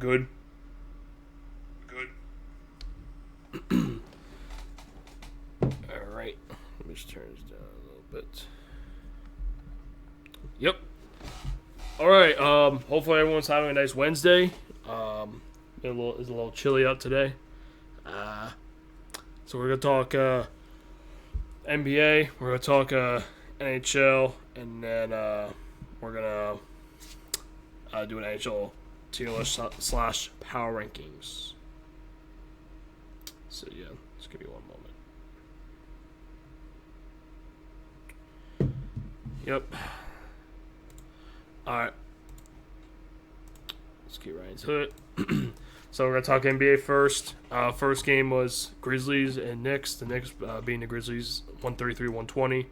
good. All right. Let me just turn this down a little bit. Yep. All right. Hopefully everyone's having a nice Wednesday. It's a little chilly out today. So we're gonna talk NBA. We're gonna talk NHL, and then we're gonna do an NHL tier list slash power rankings. So yeah, just give me one moment. Yep. All right. Let's get right into it. So we're gonna talk NBA first. First game was Grizzlies and Knicks. The Knicks being the Grizzlies 133-120.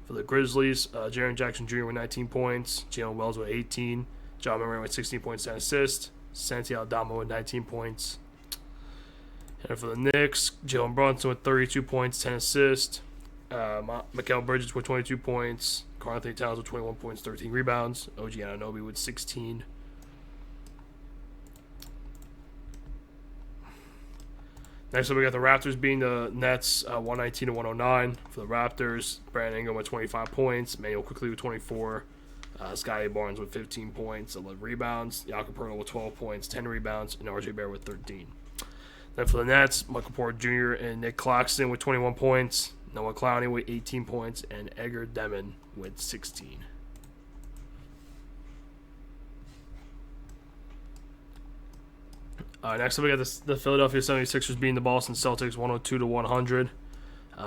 For the Grizzlies, Jaren Jackson Jr. with 19 points, Jalen Wells with 18, John Moran with 16 points and assists, Santi Aldama with 19 points. And for the Knicks, Jalen Brunson with 32 points, 10 assists, Mikal Bridges with 22 points, Karl Anthony Towns with 21 points, 13 rebounds, OG Anunoby with 16. Next up, we got the Raptors beating the Nets 119-109. For the Raptors, Brandon Ingram with 25 points, Manuel Quickley with 24, Scotty Barnes with 15 points, 11 rebounds, Jakob Poeltl with 12 points, 10 rebounds, and RJ Barrett with 13. Then for the Nets, Michael Porter Jr. and Nick Claxton with 21 points, Noah Clowney with 18 points, and Edgar Demon with 16. Next up, we got the Philadelphia 76ers beating the Boston Celtics 102-100.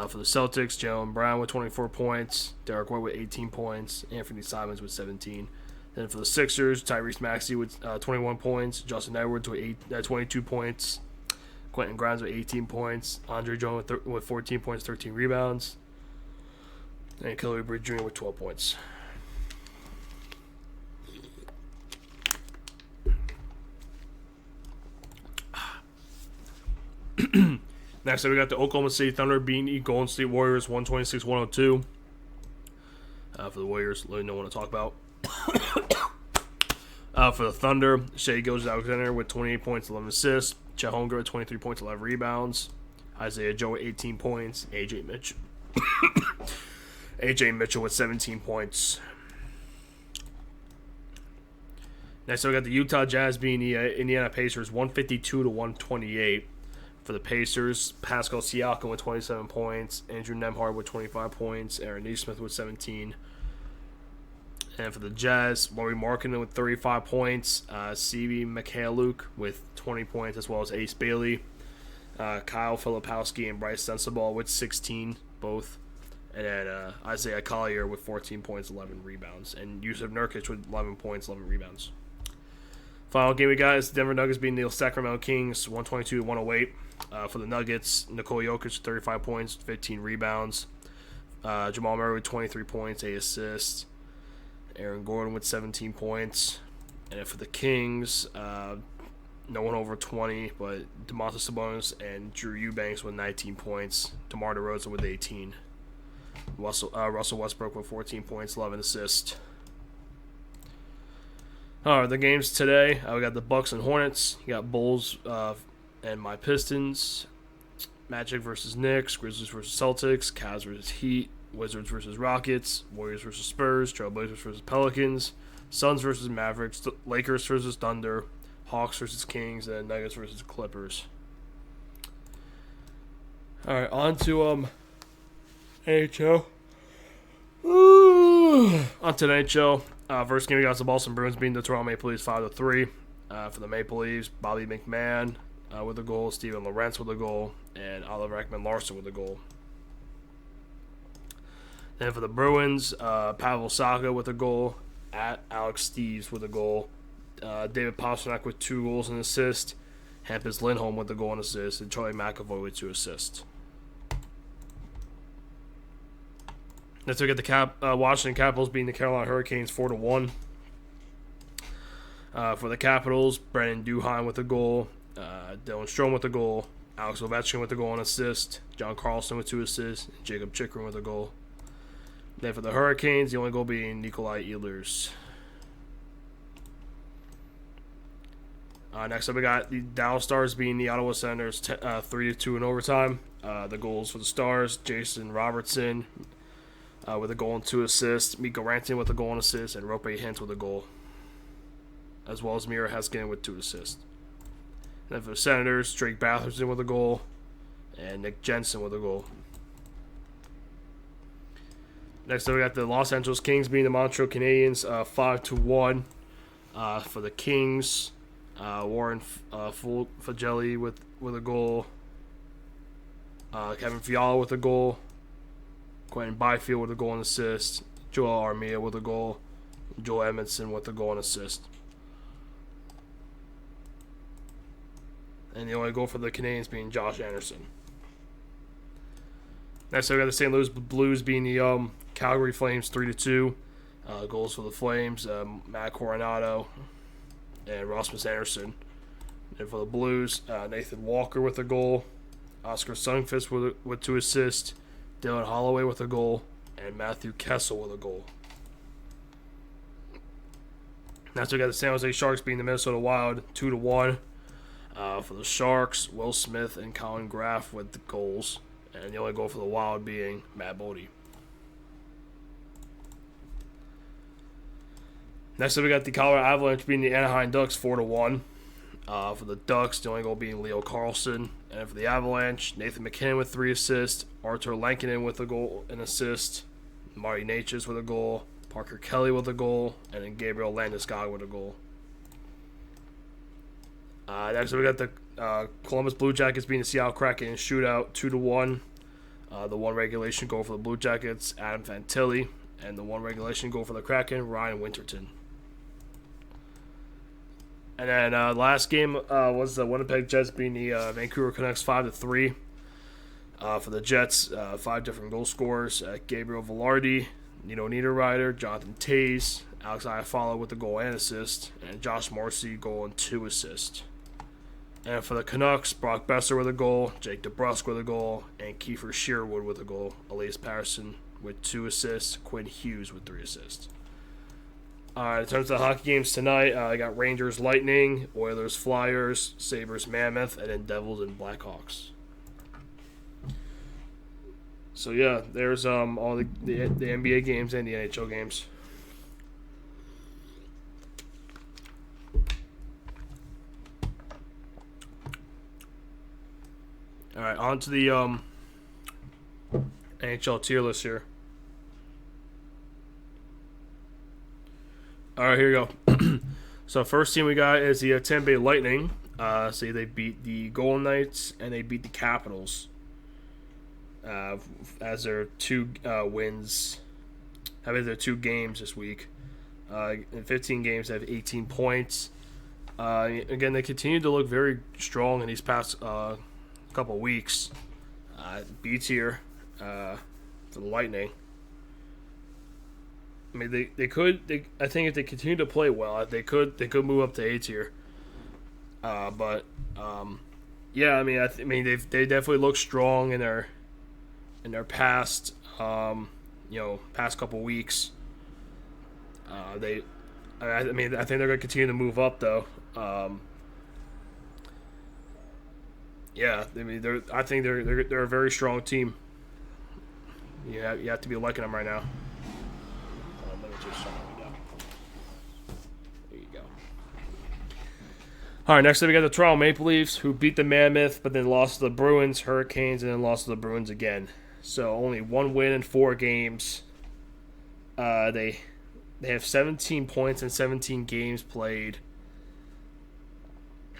For the Celtics, Jaylen Brown with 24 points, Derek White with 18 points, Anthony Simons with 17. Then for the Sixers, Tyrese Maxey with 21 points, Justin Edwards with 22 points, Quentin Grimes with 18 points, Andre Jones with 14 points, 13 rebounds, and Kelly Oubre Jr. with 12 points. Next up, we got the Oklahoma City Thunder beating the Golden State Warriors 126-102. For the Warriors, really no one to talk about. For the Thunder, Shai Gilgeous-Alexander with 28 points, 11 assists. Chet Holmgren with 23 points, 11 rebounds. Isaiah Joe with 18 points. AJ Mitchell with 17 points. Next up, we got the Utah Jazz beating the Indiana Pacers 152-128. For the Pacers, Pascal Siakam with 27 points, Andrew Nembhard with 25 points, Aaron Nesmith with 17. And for the Jazz, Lauri Markkanen with 35 points, C.B. Mikhailuk with 20 points, as well as Ace Bailey, Kyle Filipowski and Bryce Sensabaugh with 16, both. And then Isaiah Collier with 14 points, 11 rebounds. And Yusuf Nurkic with 11 points, 11 rebounds. Final game we got is Denver Nuggets beating the Sacramento Kings 122-108. For the Nuggets, Nikola Jokic 35 points, 15 rebounds. Jamal Murray with 23 points, 8 assists. Aaron Gordon with 17 points. And then for the Kings, no one over 20, but Domantas Sabonis and Drew Eubanks with 19 points. DeMar DeRozan with 18. Russell Westbrook with 14 points, 11 assists. All right, the games today, we got the Bucks and Hornets. You got Bulls and my Pistons. Magic versus Knicks. Grizzlies versus Celtics. Cavs versus Heat. Wizards versus Rockets. Warriors versus Spurs. Trailblazers versus Pelicans. Suns versus Mavericks. Lakers versus Thunder. Hawks versus Kings. And Nuggets versus Clippers. All right, on to NHL. On to the NHL. First game, we got the Boston Bruins beating the Toronto Maple Leafs 5-3. For the Maple Leafs, Bobby McMahon with a goal, Steven Lorentz with a goal, and Oliver Ekman-Larsson with a goal. Then for the Bruins, Pavel Saka with a goal, Alex Steeves with a goal, David Pastrnak with 2 goals and assist, Hampus Lindholm with a goal and assist, and Charlie McAvoy with 2 assists. Next, we get the Washington Capitals beating the Carolina Hurricanes 4-1. For the Capitals, Brendan Duheim with a goal, Dylan Strome with a goal, Alex Ovechkin with a goal and assist, John Carlson with 2 assists, and Jacob Chikrin with a goal. Then for the Hurricanes, the only goal being Nikolai Ehlers. Next up, we got the Dallas Stars beating the Ottawa Senators 3-2 in overtime. The goals for the Stars: Jason Robertson with a goal and 2 assists, Mikko Rantanen with a goal and assist, and Rope Hintz with a goal, as well as Mira Heiskanen with 2 assists. And then for the Senators, Drake Batherson with a goal, and Nick Jensen with a goal. Next up, we got the Los Angeles Kings beating the Montreal Canadiens 5-1. For the Kings, Warren Fagelli with a goal, Kevin Fiala with a goal, Quentin Byfield with a goal and assist, Joel Armia with a goal, Joel Edmondson with a goal and assist. And the only goal for the Canadiens being Josh Anderson. Next, we got the St. Louis Blues beating the Calgary Flames 3-2. Goals for the Flames: Matt Coronado and Rasmus Anderson. And for the Blues, Nathan Walker with a goal, Oscar Sundqvist with 2 assists, Dylan Holloway with a goal, and Matthew Kessel with a goal. Next, we got the San Jose Sharks beating the Minnesota Wild 2-1. For the Sharks, Will Smith and Colin Graff with the goals, and the only goal for the Wild being Matt Bodie. Next up, we got the Colorado Avalanche beating the Anaheim Ducks 4-1. For the Ducks, the only goal being Leo Carlson. And for the Avalanche, Nathan McKinnon with 3 assists, Artur Lankinen with a goal and assist, Marty Natchez with a goal, Parker Kelly with a goal, and then Gabriel Landeskog with a goal. Next up, we got the Columbus Blue Jackets beating the Seattle Kraken in a shootout 2-1. The 1 regulation goal for the Blue Jackets, Adam Fantilli, and the 1 regulation goal for the Kraken, Ryan Winterton. And then last game was the Winnipeg Jets beating the Vancouver Canucks 5-3. For the Jets, 5 different goal scorers: Gabriel Velarde, Nino Niederreiter, Jonathan Toews, Alex Iafallo with the goal and assist, and Josh Morrissey goal and 2 assists. And for the Canucks, Brock Besser with a goal, Jake DeBrusk with a goal, and Kiefer Sherwood with a goal. Elias Patterson with 2 assists, Quinn Hughes with 3 assists. In terms of the hockey games tonight, I got Rangers Lightning, Oilers Flyers, Sabres Mammoth, and then Devils and Blackhawks. So yeah, there's all the NBA games and the NHL games. All right, on to the NHL tier list here. All right, here we go. So first team we got is the Tampa Bay Lightning. So they beat the Golden Knights and they beat the Capitals as their 2 wins. Having their 2 games this week. In 15 games, they have 18 points. Again, they continue to look very strong in these past couple weeks. B tier for the Lightning. I mean, they could. I think if they continue to play well, they could move up to A tier. But yeah, I mean, they definitely look strong in their past past couple weeks. I think they're going to continue to move up though. Yeah, I mean, I think they're a very strong team. You have to be liking them right now. There you go. All right, next up we got the Toronto Maple Leafs, who beat the Mammoth, but then lost to the Bruins, Hurricanes, and then lost to the Bruins again. So only 1 win in 4 games. They have 17 points in 17 games played.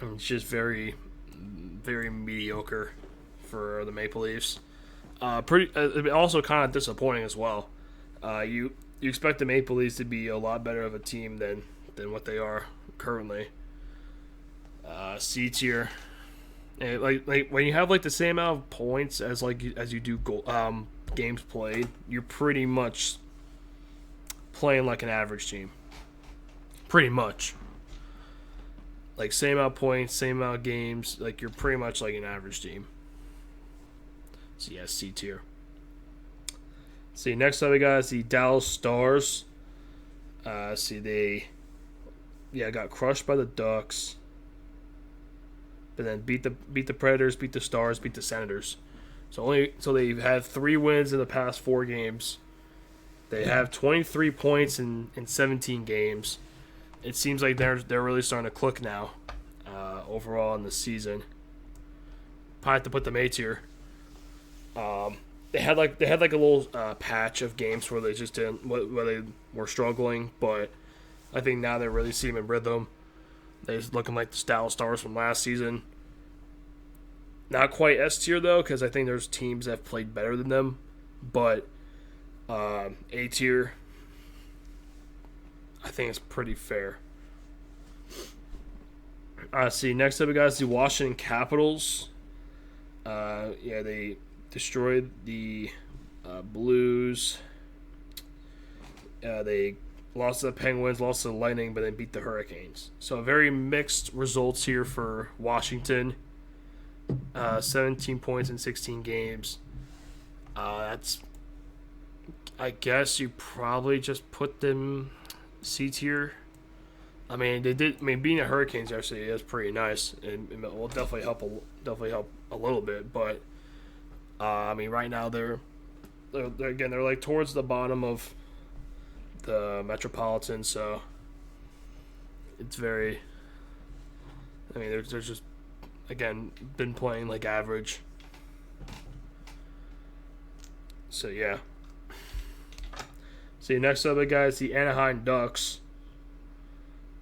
It's just very, very mediocre for the Maple Leafs. Also kind of disappointing as well. You expect the Maple Leafs to be a lot better of a team than what they are currently. C tier, and like when you have like the same amount of points as you do games played, you're pretty much playing like an average team. Pretty much. Like same amount of points, same amount of games, like you're pretty much like an average team. So yeah, C tier. See, next up we got is the Dallas Stars. They got crushed by the Ducks. but then beat the Predators, beat the Stars, beat the Senators. So they've had 3 wins in the past 4 games. They have 23 points in 17 games. It seems like they're really starting to click now. Overall in the season, probably have to put them A tier. They had like a little patch of games where they just didn't, where they were struggling, but I think now they're really seeing in rhythm. They're looking like the Dallas Stars from last season. Not quite S tier though, because I think there's teams that have played better than them, but A tier, I think it's pretty fair. See, next up we got the Washington Capitals. They destroyed the Blues. They lost to the Penguins, lost to the Lightning, but then beat the Hurricanes. So very mixed results here for Washington. 17 points in 16 games. That's, I guess you probably just put them C tier. I mean, they did. I mean, being the Hurricanes actually is pretty nice, and it will definitely help a little bit. But I mean, right now they're like towards the bottom of the Metropolitan, so it's very. I mean, they're just again been playing like average. So yeah. See, next up, guys, the Anaheim Ducks.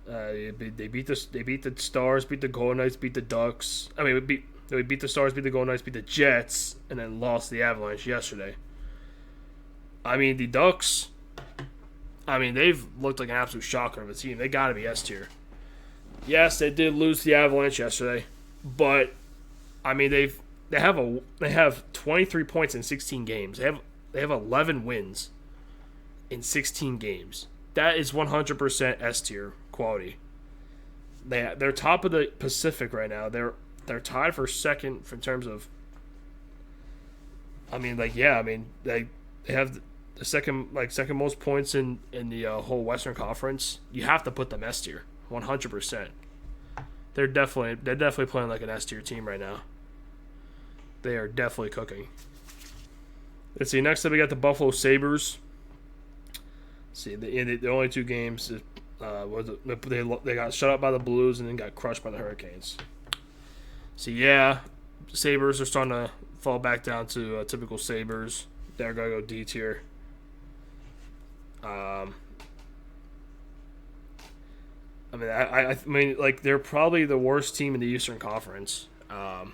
They beat the Stars, beat the Golden Knights, beat the Ducks. I mean, they beat the Stars, beat the Golden Knights, beat the Jets, and then lost the Avalanche yesterday. I mean, the Ducks. I mean, they've looked like an absolute shocker of a team. They got to be S tier. Yes, they did lose the Avalanche yesterday, but I mean they have 23 points in 16 games. They have 11 wins in 16 games. That is 100% S tier quality. They're top of the Pacific right now. They're tied for second in terms of. I mean, they have the second most points in the whole Western Conference. You have to put them S tier, 100%. They're definitely playing like an S tier team right now. They are definitely cooking. Let's see. Next up, we got the Buffalo Sabres. See, the only 2 games they got shut out by the Blues and then got crushed by the Hurricanes. So yeah, Sabres are starting to fall back down to typical Sabres. They're gonna go D tier. I mean, like they're probably the worst team in the Eastern Conference. Honestly,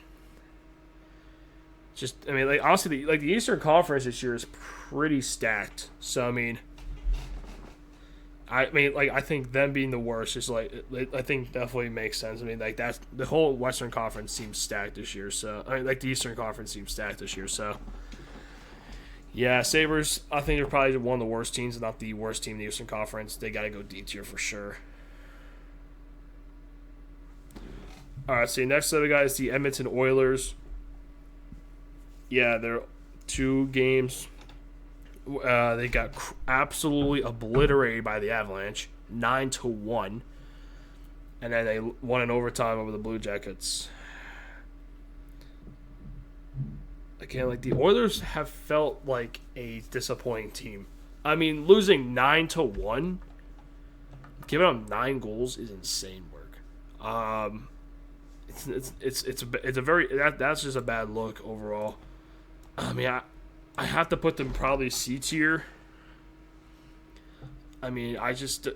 the Eastern Conference this year is pretty stacked. So I think them being the worst is I think definitely makes sense. I mean, like that's the whole Western Conference seems stacked this year. So the Eastern Conference seems stacked this year. So yeah, Sabres. I think they're probably one of the worst teams, not the worst team in the Eastern Conference. They got to go D tier for sure. All right, so next up, guys, the Edmonton Oilers. Yeah, they're 2 games. They got absolutely obliterated by the Avalanche, 9-1, and then they won in overtime over the Blue Jackets. Again, like the Oilers have felt like a disappointing team. I mean, losing 9-1, giving up 9 goals is insane work. It's a very that's just a bad look overall. I mean, I have to put them probably C tier. I mean, I just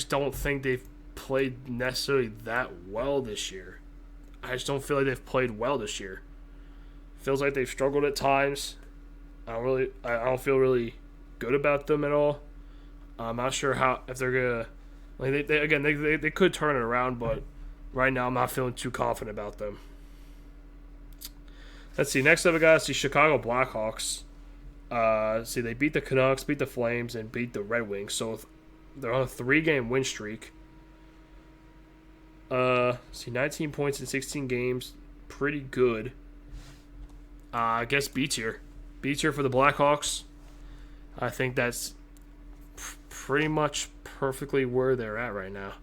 don't think they've played necessarily that well this year. I just don't feel like they've played well this year. Feels like they've struggled at times. I don't feel really good about them at all. I'm not sure if they're gonna they could turn it around, but right now I'm not feeling too confident about them. Let's see. Next up, we got the Chicago Blackhawks. They beat the Canucks, beat the Flames, and beat the Red Wings. So they're on a 3-game win streak. 19 points in 16 games, pretty good. I guess B tier. B tier for the Blackhawks. I think that's pretty much perfectly where they're at right now.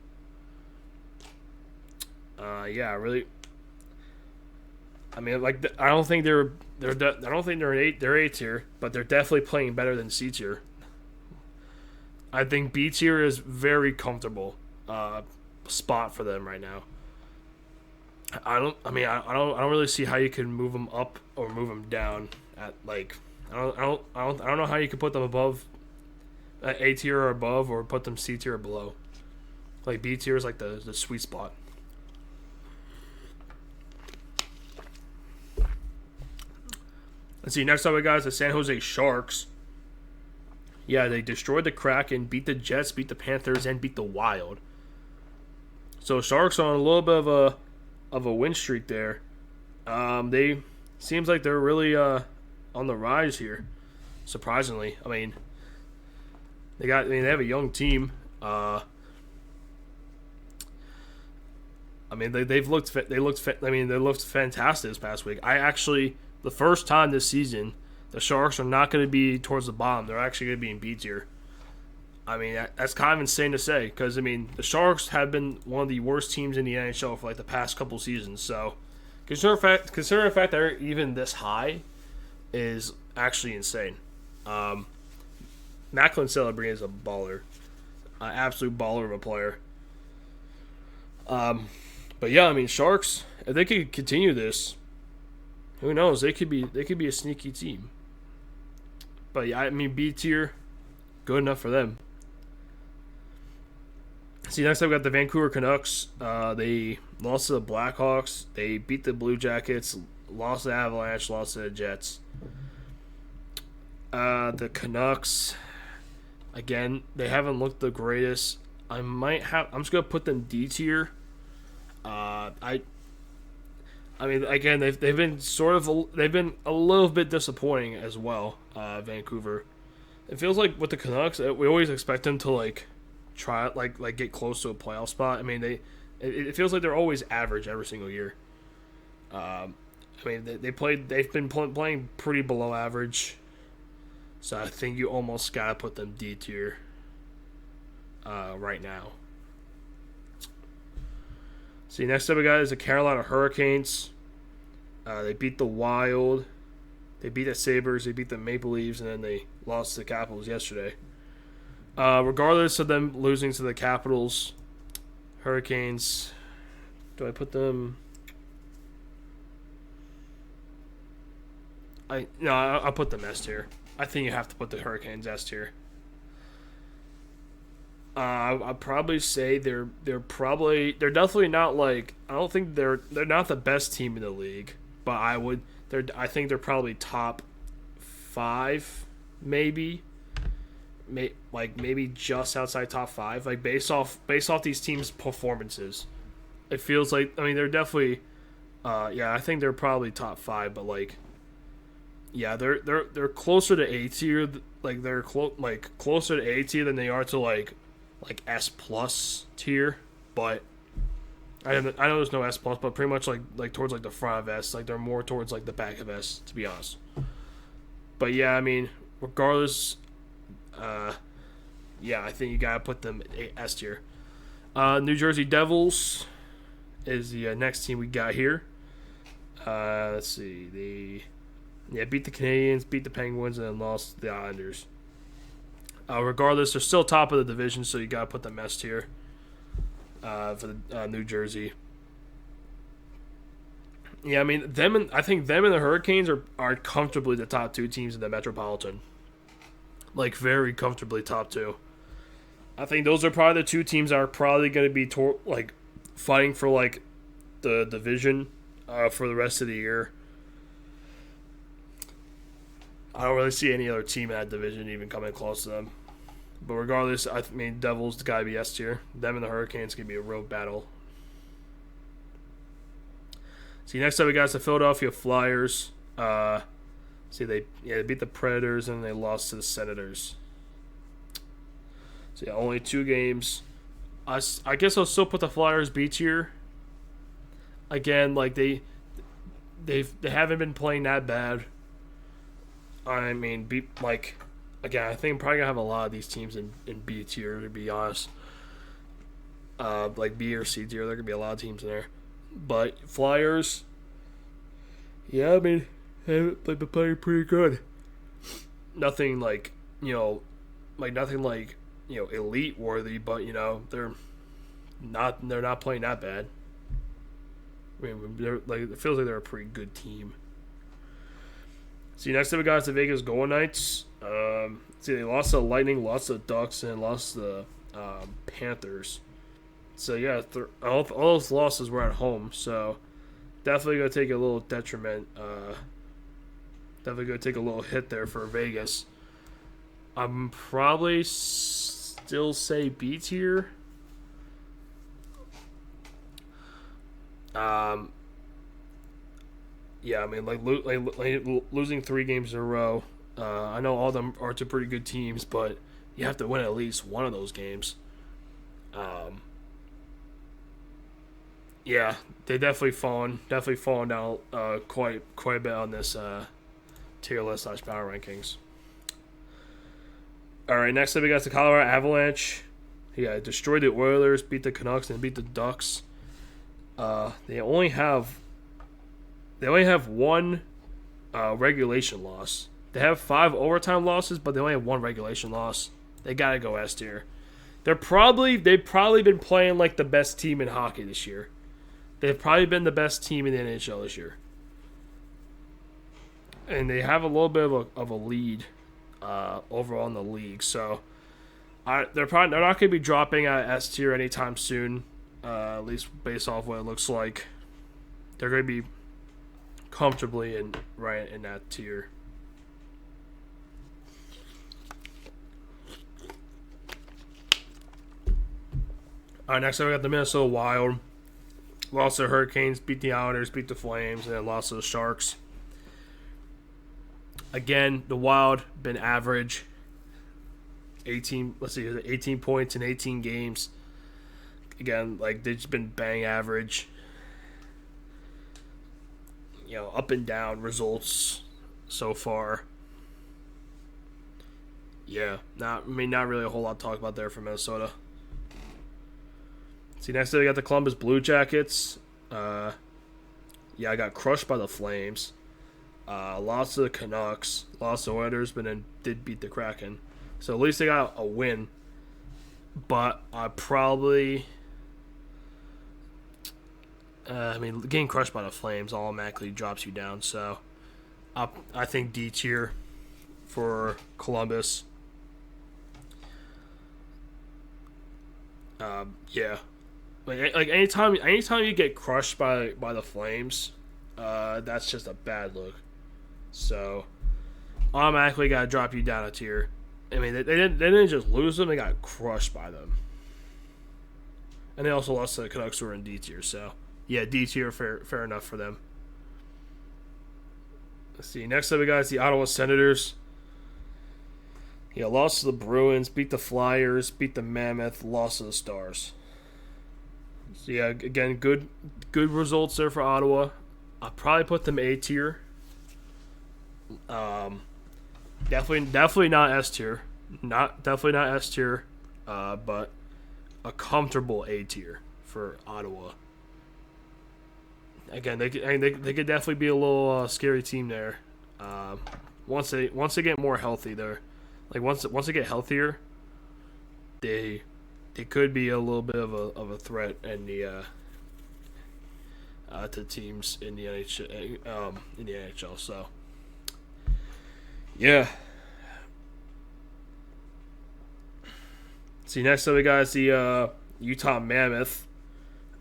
I mean, like I don't think I don't think they're A tier, but they're definitely playing better than C tier. I think B tier is very comfortable spot for them right now. I don't really see how you can move them up or move them down at like I don't know how you could put them above at A tier or above or put them C tier or below. Like B tier is like the sweet spot. Let's see. Next up, we got the San Jose Sharks. Yeah, they destroyed the Kraken, beat the Jets, beat the Panthers, and beat the Wild. So Sharks are on a little bit of a win streak there. They seems like they're really on the rise here. Surprisingly, I mean, they have a young team. I mean, they looked fantastic this past week. The first time this season, the Sharks are not going to be towards the bottom. They're actually going to be in B tier. I mean, that's kind of insane to say because, I mean, the Sharks have been one of the worst teams in the NHL for like the past couple seasons. So, considering the fact that they're even this high is actually insane. Macklin Celebrini is a baller. An absolute baller of a player. But yeah, I mean, Sharks, if they could continue this, who knows? They could be a sneaky team. But yeah, I mean, B tier, good enough for them. See, next up we got the Vancouver Canucks. They lost to the Blackhawks. They beat the Blue Jackets. Lost to the Avalanche. Lost to the Jets. The Canucks, again, they haven't looked the greatest. I'm just gonna put them D tier. I mean, again, they've been a little bit disappointing as well. Vancouver. It feels like with the Canucks, we always expect them to like try like get close to a playoff spot. I mean, it feels like they're always average every single year. I mean, they've been playing pretty below average. So I think you almost gotta put them D tier right now. See, next up we got is the Carolina Hurricanes. They beat the Wild. They beat the Sabres. They beat the Maple Leafs, and then they lost to the Capitals yesterday. Regardless of them losing to the Capitals, Hurricanes, do I put them? I'll put them S tier. I think you have to put the Hurricanes S tier. I'd probably say they're definitely not like, I don't think they're not the best team in the league, but I think they're probably top 5 maybe just outside top 5, like based off these teams' performances. It feels like, I mean, they're definitely I think they're probably top 5, but like, yeah, they're closer to A tier, like they're closer to A tier than they are to like S plus tier, but I know there's no S plus, but pretty much like towards like the front of S, like they're more towards like the back of S, to be honest. But yeah, I mean, regardless, I think you gotta put them S tier. New Jersey Devils is the next team we got here. Let's see, they beat the Canadiens, beat the Penguins, and then lost to the Islanders. Regardless, they're still top of the division, so you gotta put them S tier for the New Jersey. Yeah, I mean I think them and the Hurricanes are comfortably the top 2 teams in the Metropolitan. Like very comfortably top 2. I think those are probably the 2 teams that are probably going to be fighting for like the division for the rest of the year. I don't really see any other team in that division even coming close to them. But regardless, I mean, Devils got to be S tier. Them and the Hurricanes can be a real battle. See, next up we got the Philadelphia Flyers. They beat the Predators and they lost to the Senators. So yeah, only 2 games. I guess I'll still put the Flyers B tier. Again, like they haven't been playing that bad. I mean, again, I think I'm probably gonna have a lot of these teams in B tier, to be honest. Like B or C tier, there could be a lot of teams in there. But Flyers, Yeah, I mean, they've been playing pretty good. Nothing like nothing like elite worthy, but they're not playing that bad. I mean, it feels like they're a pretty good team. See, next up we got the Vegas Golden Knights. See, they lost to the Lightning, lost to the Ducks, and lost to the Panthers. So yeah, all those losses were at home. So definitely gonna take a little detriment. Definitely gonna take a little hit there for Vegas. I'm probably still say B tier. Yeah, I mean, losing 3 games in a row. I know all of them are to pretty good teams, but you have to win at least one of those games. Yeah, they definitely fallen down quite a bit on this tier list / power rankings. All right, next up we got the Colorado Avalanche. Yeah, destroyed the Oilers, beat the Canucks, and beat the Ducks. They only have one regulation loss. They have 5 overtime losses, but they only have 1 regulation loss. They gotta go S tier. They've probably been playing like the best team in hockey this year. They've probably been the best team in the NHL this year, and they have a little bit of a lead overall in the league. So they're not going to be dropping out of S tier anytime soon. At least based off what it looks like, they're going to be comfortably right in that tier. All right, next up we got the Minnesota Wild. Lost to the Hurricanes, beat the Islanders, beat the Flames, and then lost to the Sharks. Again, the Wild been average. 18 points in 18 games. Again, they've just been bang average. Up and down results so far. Yeah, not really a whole lot to talk about there for Minnesota. See, next up we got the Columbus Blue Jackets. I got crushed by the Flames. Lost to the Canucks. Lost to the Oilers, but then did beat the Kraken. So at least they got a win. But I probably... getting crushed by the Flames automatically drops you down. So I think D tier for Columbus. Yeah. Anytime you get crushed by the Flames, that's just a bad look. So automatically got to drop you down a tier. I mean, they didn't just lose them; they got crushed by them, and they also lost to the Canucks, who were in D tier. So yeah, D tier, fair enough for them. Let's see. Next up, we got the Ottawa Senators. Yeah, lost to the Bruins, beat the Flyers, beat the Mammoth, lost to the Stars. So yeah, again, good results there for Ottawa. I'll probably put them A tier. Definitely not S tier. Definitely not S tier. But a comfortable A tier for Ottawa. Again, they could definitely be a little scary team there. Once they get more healthy, they're once they get healthier, they could be a little bit of a threat in the to teams in the NHL. So yeah. See, next up we got the Utah Mammoth.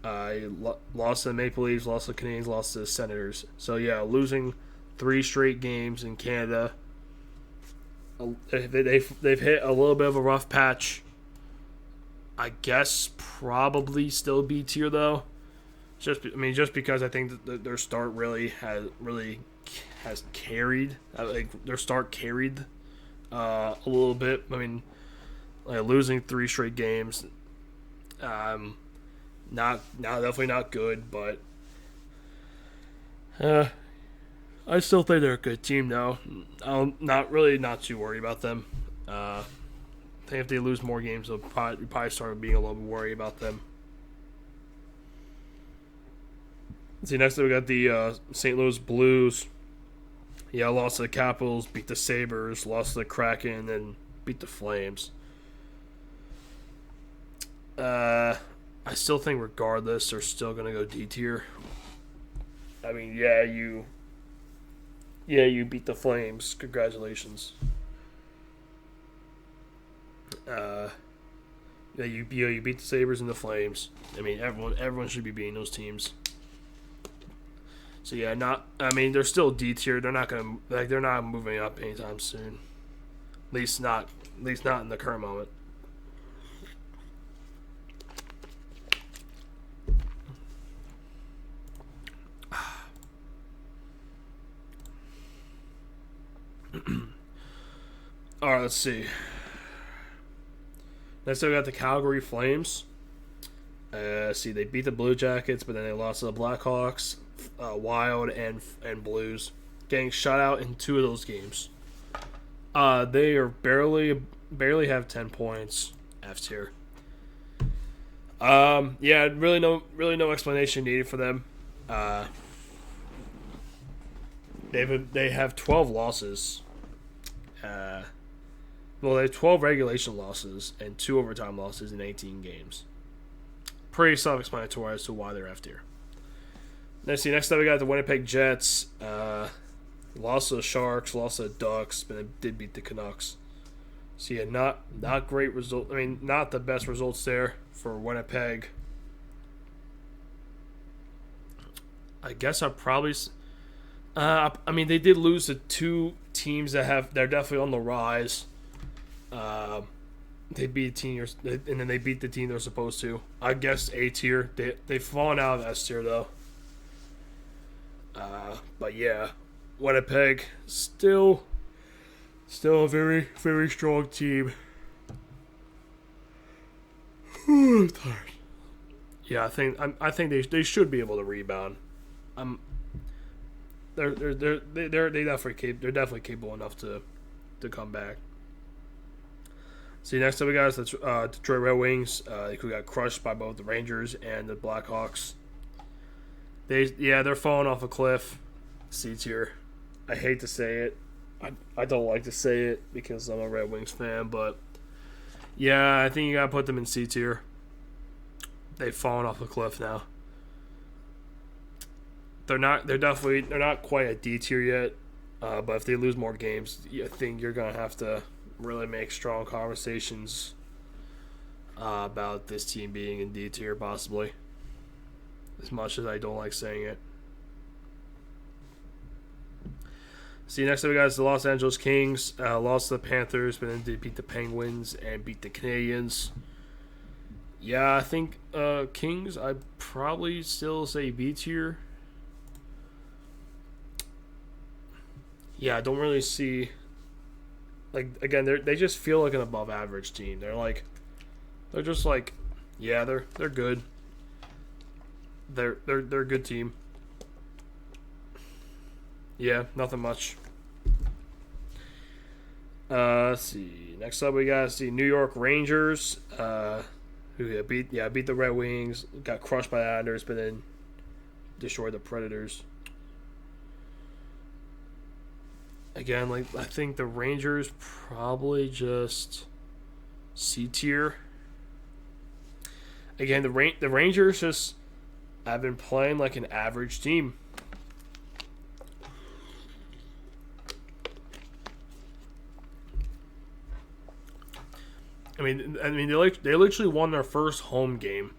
Lost to the Maple Leafs, lost to the Canadiens, lost to the Senators. So yeah, losing 3 straight games in Canada. They've hit a little bit of a rough patch. I guess probably still B tier though. Just because I think that their start really has carried. Their start carried a little bit. I mean, losing 3 straight games. Definitely not good, but I still think they're a good team now. I'm not too worried about them. I think if they lose more games, they'll probably start being a little bit worried about them. See, next up we got the St. Louis Blues. Yeah, lost to the Capitals, beat the Sabres, lost to the Kraken, and beat the Flames. I still think regardless, they're still gonna go D tier. I mean, you beat the Flames. Congratulations. You beat the Sabres and the Flames. I mean, everyone should be beating those teams. So yeah, they're still D tier. They're not moving up anytime soon. At least not in the current moment. All right, let's see. Next, we got the Calgary Flames. They beat the Blue Jackets, but then they lost to the Blackhawks, Wild, and Blues, getting shut out in 2 of those games. They are barely have 10 points. F tier. Really no explanation needed for them. They have 12 losses. They have 12 regulation losses and 2 overtime losses in 18 games. Pretty self-explanatory as to why they're F tier. Next up we got the Winnipeg Jets. Lost to the Sharks, lost to the Ducks, but they did beat the Canucks. So yeah, not great result. I mean, not the best results there for Winnipeg. I guess I'd probably. They did lose to 2 teams they're definitely on the rise. They beat teams, and then they beat the team they're supposed to. I guess A tier. They've fallen out of S tier though. But yeah, Winnipeg still a very, very strong team. I'm tired. Yeah, I think they should be able to rebound. They're definitely capable enough to come back. See, next up we got the Detroit Red Wings, who got crushed by both the Rangers and the Blackhawks. They're falling off a cliff. C tier. I hate to say it. I don't like to say it because I'm a Red Wings fan, but yeah, I think you gotta put them in C tier. They've fallen off a cliff now. They're not quite at D tier yet, but if they lose more games, I think you're gonna have to really make strong conversations about this team being in D tier, possibly. As much as I don't like saying it. See, next up we got is the Los Angeles Kings. Lost to the Panthers, but then did beat the Penguins and beat the Canadiens. Yeah, I think Kings, I'd probably still say B tier. Yeah, I don't really see. Again, they just feel like an above average team. They're just like, yeah, they're good. They're a good team. Yeah, nothing much. Let's see. Next up, we got New York Rangers, who beat the Red Wings, got crushed by the Islanders, but then destroyed the Predators. Again, I think the Rangers probably just C tier. Again, the Rangers just have been playing like an average team. I mean, they literally won their first home game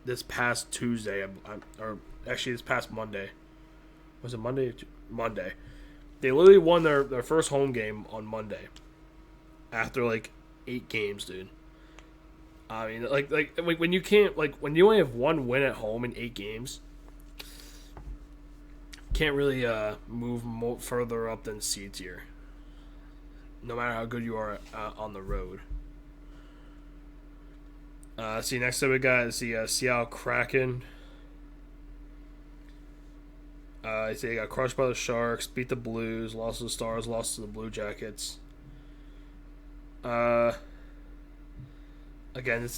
this past Tuesday, or actually this past Monday. Was it Monday? Monday. They literally won their first home game on Monday after 8 games, dude. I mean, when you can't when you only have 1 win at home in 8 games, can't really move further up than C tier. No matter how good you are on the road. See, next up we got the Seattle Kraken. They got crushed by the Sharks, beat the Blues, lost to the Stars, lost to the Blue Jackets. Again,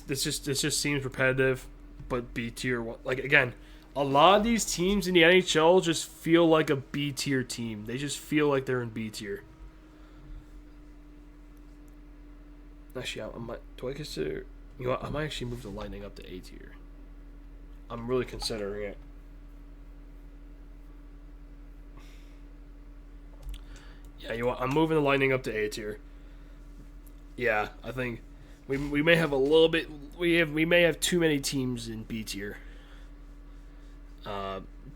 this just seems repetitive, but B tier. A lot of these teams in the NHL just feel like a B tier team. They just feel like they're in B tier. Actually, do I consider? You know what, I might actually move the Lightning up to A tier. I'm really considering it. Yeah, you know what, I'm moving the Lightning up to A tier. Yeah, I think we may have a little bit. We may have too many teams in B tier.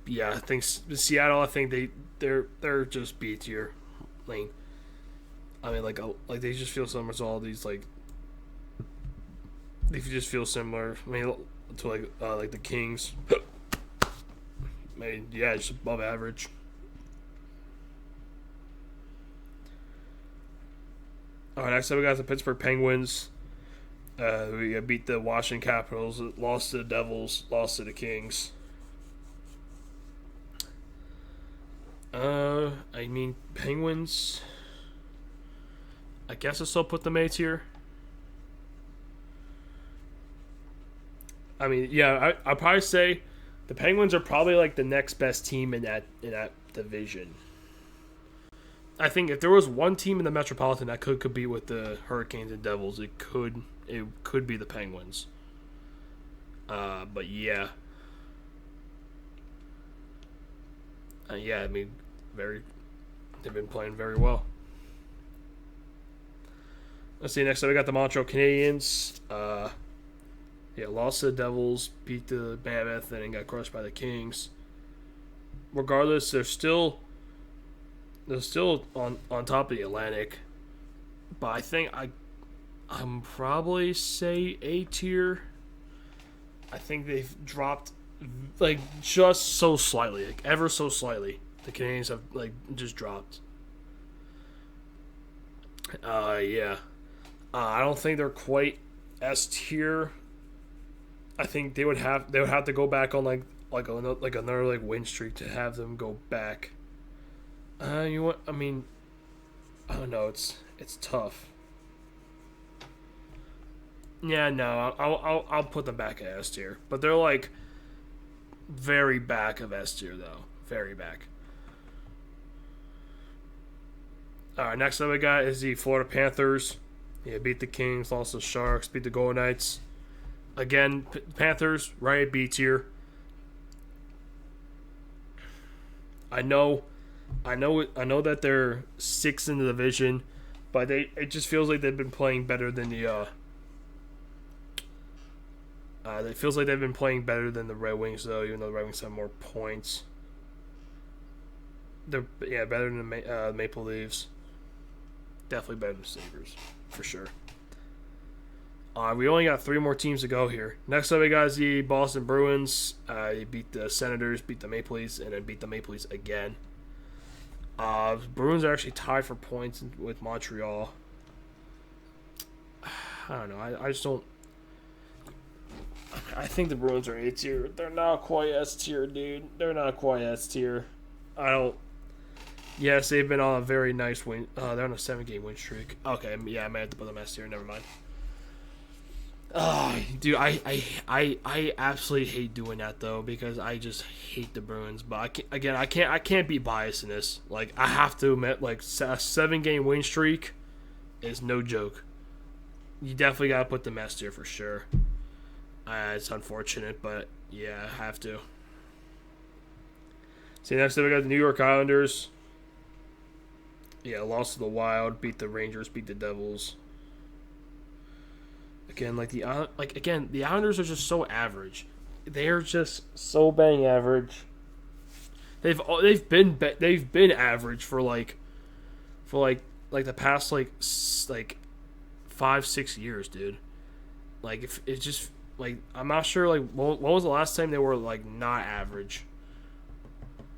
Yeah, I think Seattle. I think they're just B tier. Like, I mean, like they just feel similar to all these like. They just feel similar. I mean, to like the Kings. I mean, yeah, just above average. All right, next up we got the Pittsburgh Penguins. We beat the Washington Capitals, lost to the Devils, lost to the Kings. I mean, Penguins. I guess I still put them A tier. I mean, yeah, I'd probably say the Penguins are probably like the next best team in that division. I think if there was one team in the Metropolitan that could compete with the Hurricanes and Devils, it could be the Penguins. But yeah. Yeah, I mean, they've been playing very well. Let's see, next up we got the Montreal Canadiens. Yeah, lost to the Devils, beat the Mammoth, and then got crushed by the Kings. Regardless, they're still on top of the Atlantic. But I think I'm probably say A tier. I think they've dropped like just so slightly, like ever so slightly. The Canadiens have like just dropped. Yeah. I don't think they're quite S tier. I think they would have to go back on like another win streak to have them go back. You know what? I mean, I don't know. It's tough. Yeah, no, I'll put them back at S tier, but they're like very back of S tier though, very back. All right, next up we got is the Florida Panthers. Yeah, beat the Kings, lost to the Sharks, beat the Golden Knights. Again, Panthers right at B tier. I know that they're sixth in the division, but it just feels like they've been playing better than the. It feels like they've been playing better than the Red Wings, though. Even though the Red Wings have more points, they're better than the Maple Leafs. Definitely better than the Sabres, for sure. We only got 3 more teams to go here. Next up, we got the Boston Bruins. They beat the Senators, beat the Maple Leafs, and then beat the Maple Leafs again. Bruins are actually tied for points with Montreal. I don't know. I just don't. I think the Bruins are A tier. They're not quite S tier, dude. They're not quite S tier. I don't. Yes, they've been on a very nice win. They're on a 7-game win streak. Okay, yeah, I might have to put them S tier. Never mind. Dude, I absolutely hate doing that though because I just hate the Bruins. But I can't be biased in this. Like I have to admit, like a 7-game win streak is no joke. You definitely gotta put them S tier for sure. It's unfortunate, but yeah, I have to. See, next up we got the New York Islanders. Yeah, lost to the Wild, beat the Rangers, beat the Devils. Again, the Islanders are just so average. They're just so bang average. They've been average for the past 5-6 years, dude. Like if it's just like I'm not sure when was the last time they were not average.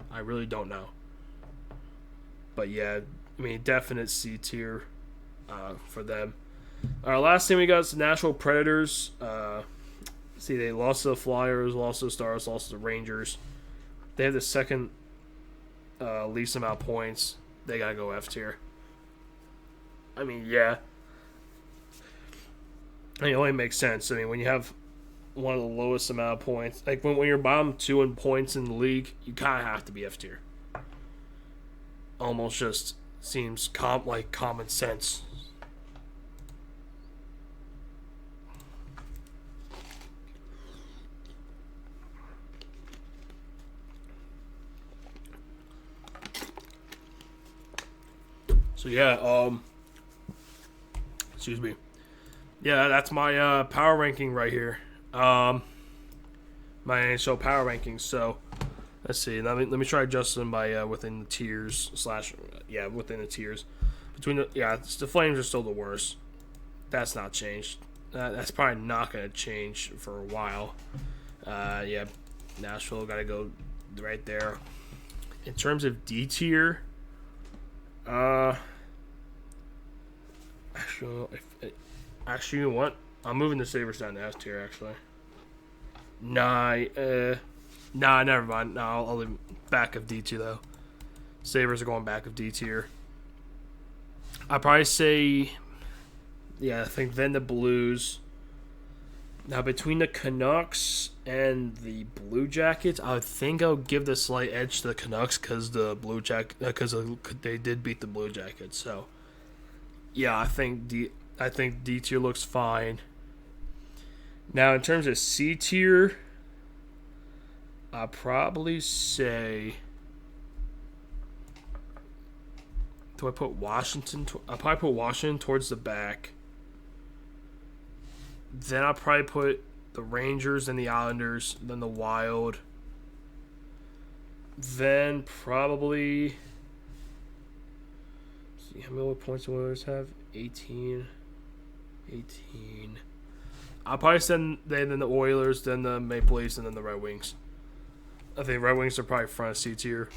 I really don't know. But yeah, I mean definite C tier for them. Our last team we got is the Nashville Predators. See, they lost to the Flyers, lost to the Stars, lost to the Rangers. They have the second least amount of points. They gotta go F tier. I mean, yeah. I mean, it only makes sense. I mean, when you have one of the lowest amount of points. Like when you're bottom 2 in points in the league, you kind of have to be F tier. Almost just seems like common sense. So yeah, excuse me. Yeah, that's my power ranking right here. My NHL power rankings. So let's see. Let me try adjusting by within the tiers within the tiers. The Flames are still the worst. That's not changed. That's probably not gonna change for a while. Nashville got to go right there. In terms of D tier, actually, you know what? I'm moving the Sabres down to S tier. Actually, never mind. No, I'll leave back of D tier though. Sabres are going back of D tier. I'd probably say, I think then the Blues. Now between the Canucks and the Blue Jackets, I would think I would give the slight edge to the Canucks because they did beat the Blue Jackets. So, yeah, I think D tier looks fine. Now in terms of C tier, I'd probably say. Do I put Washington? I'll probably put Washington towards the back. Then I'll probably put the Rangers and the Islanders, then the Wild. Then probably. See how many points the Oilers have? 18. I'll probably send then the Oilers, then the Maple Leafs, and then the Red Wings. I think Red Wings are probably front of C tier.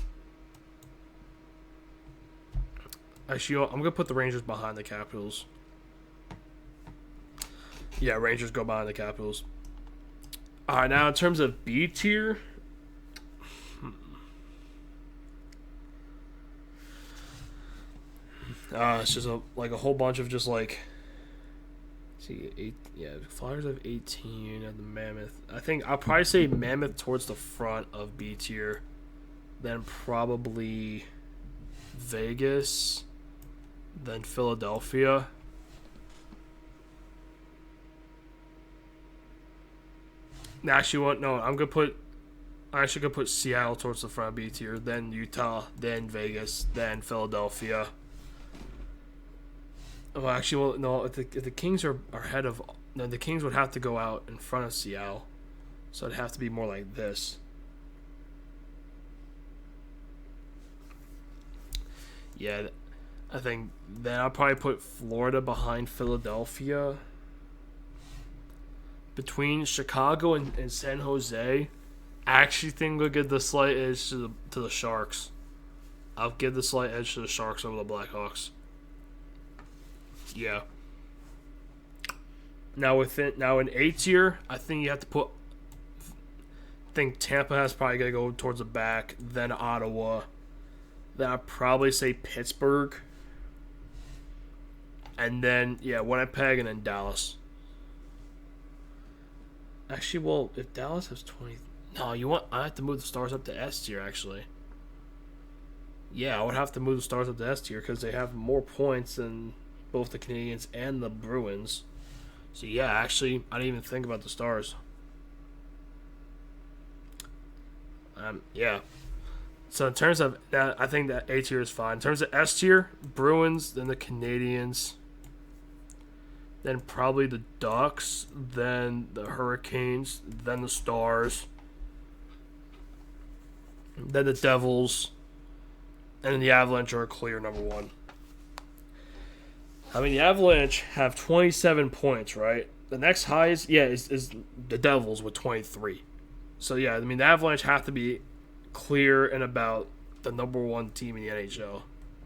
Actually, I'm going to put the Rangers behind the Capitals. Yeah, Rangers go behind the Capitals. All right, now in terms of B tier, it's just a whole bunch of just like. See, Flyers have 18 and the Mammoth. I think I'll probably say Mammoth towards the front of B tier, then probably Vegas, then Philadelphia. Actually, I actually gonna put Seattle towards the front of B tier, then Utah, then Vegas, then Philadelphia. Well, actually, no. If the Kings are ahead of, no, the Kings would have to go out in front of Seattle, so it'd have to be more like this. Yeah, I think then I'll probably put Florida behind Philadelphia. Between Chicago and San Jose, I actually think we'll give the slight edge to the Sharks. I'll give the slight edge to the Sharks over the Blackhawks. Yeah. Now in A tier, I think you have to put. I think Tampa has probably got to go towards the back, then Ottawa, then I'd probably say Pittsburgh, and then Winnipeg, and then Dallas. Actually, well, if Dallas has 20, I have to move the Stars up to S tier. Actually, I would have to move the Stars up to S tier because they have more points than both the Canadiens and the Bruins. So actually, I didn't even think about the Stars. So in terms of that, I think that A tier is fine. In terms of S tier, Bruins, then the Canadiens, then probably the Ducks, then the Hurricanes, then the Stars, then the Devils, and then the Avalanche are a clear number one. I mean, the Avalanche have 27 points, right? The next highest, is the Devils with 23. So, I mean, the Avalanche have to be clear and about the number one team in the NHL.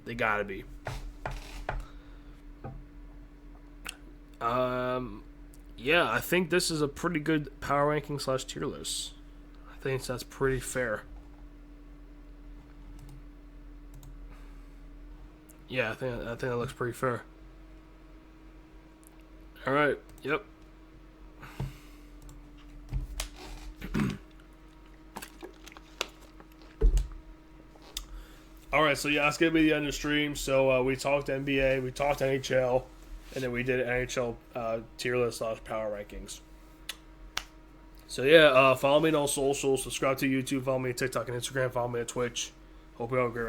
They got to be. I think this is a pretty good power ranking / tier list. I think that's pretty fair. I think that looks pretty fair. All right. Yep. All right, so yeah, that's gonna be the end of the stream. So we talked NBA, we talked NHL, and then we did NHL tier list / power rankings. So yeah, follow me on all socials, subscribe to YouTube, follow me on TikTok and Instagram, follow me on Twitch. Hope you have a great rest.